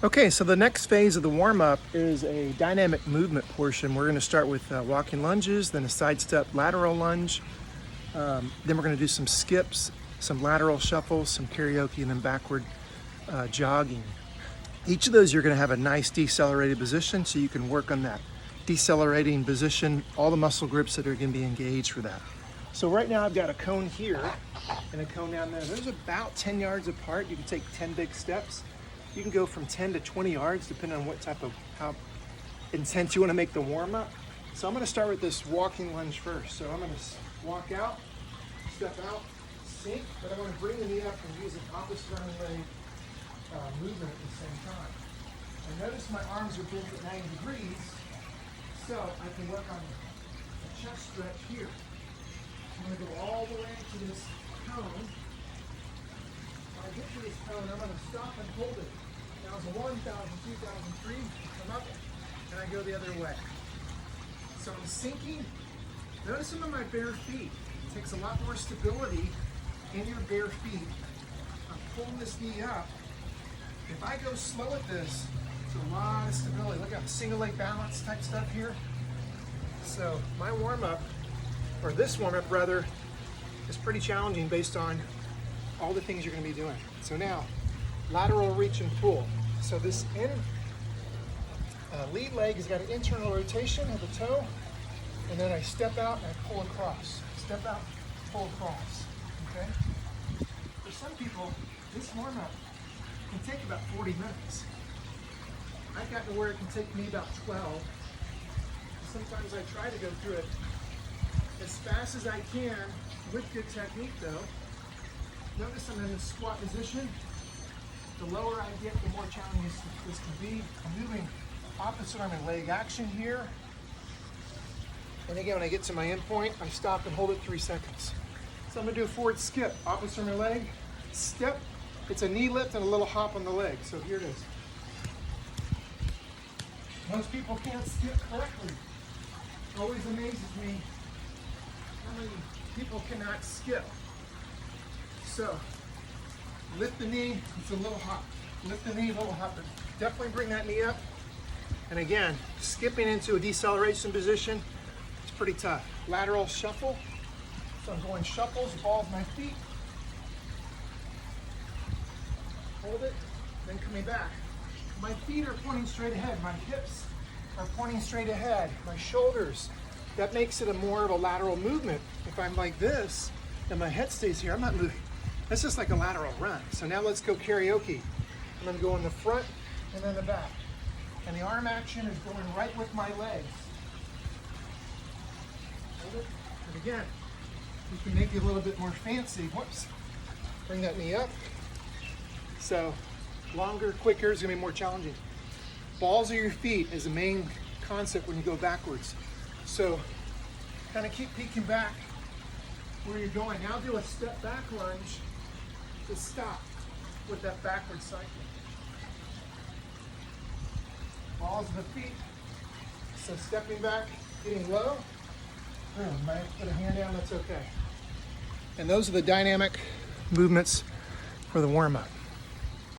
Okay, so the next phase of the warm-up is a dynamic movement portion. We're going to start with walking lunges, then a side step lateral lunge. Then we're going to do some skips, some lateral shuffles, some karaoke, and then backward jogging. Each of those you're going to have a nice decelerated position, so you can work on that decelerating position, all the muscle groups that are going to be engaged for that. So right now I've got a cone here and a cone down there. Those are about 10 yards apart. You can take 10 big steps. You can go from 10 to 20 yards depending on what type of, how intense you want to make the warm up. So I'm going to start with this walking lunge first. So I'm going to walk out, step out, sink, but I want to bring the knee up and use an opposite arm and leg movement at the same time. And notice my arms are bent at 90 degrees, so I can work on a chest stretch here. I'm going to go all the way to this cone. When I get to this cone, I'm going to stop and hold it. Now it's a 1,000, 2,000, 3, come up, and I go the other way. So I'm sinking. Notice some of my bare feet. It takes a lot more stability in your bare feet. I'm pulling this knee up. If I go slow at this, it's a lot of stability. Look at single leg balance type stuff here. So my warm-up, or this warm-up rather, is pretty challenging based on all the things you're going to be doing. So now, lateral reach and pull. So this lead leg has got an internal rotation of the toe, and then I step out and I pull across. Step out, pull across. Okay? For some people, this warm-up can take about 40 minutes. I've gotten to where it can take me about 12. Sometimes I try to go through it as fast as I can with good technique though. Notice I'm in the squat position. The lower I get, the more challenging this can be. I'm moving opposite arm and leg action here. And again, when I get to my end point, I stop and hold it 3 seconds. So I'm gonna do a forward skip, opposite arm and leg, step. It's a knee lift and a little hop on the leg. So here it is. Most people can't skip correctly. It always amazes me how many people cannot skip. So, lift the knee, it's a little hop. Lift the knee, a little hop. But definitely bring that knee up. And again, skipping into a deceleration position, it's pretty tough. Lateral shuffle. So I'm going shuffles, balls my feet. Hold it, then coming back. My feet are pointing straight ahead. My hips are pointing straight ahead. My shoulders. That makes it a more of a lateral movement. If I'm like this and my head stays here, I'm not moving. That's just like a lateral run. So now let's go karaoke. I'm going to go in the front and then the back. And the arm action is going right with my legs. Hold it. And again, we can make it a little bit more fancy. Whoops. Bring that knee up. So longer, quicker is going to be more challenging. Balls of your feet is the main concept when you go backwards. So kind of keep peeking back where you're going. Now do a step back lunge to stop with that backward cycle. Balls of the feet. So stepping back, getting low. Might put a hand down, that's okay. And those are the dynamic movements for the warm-up.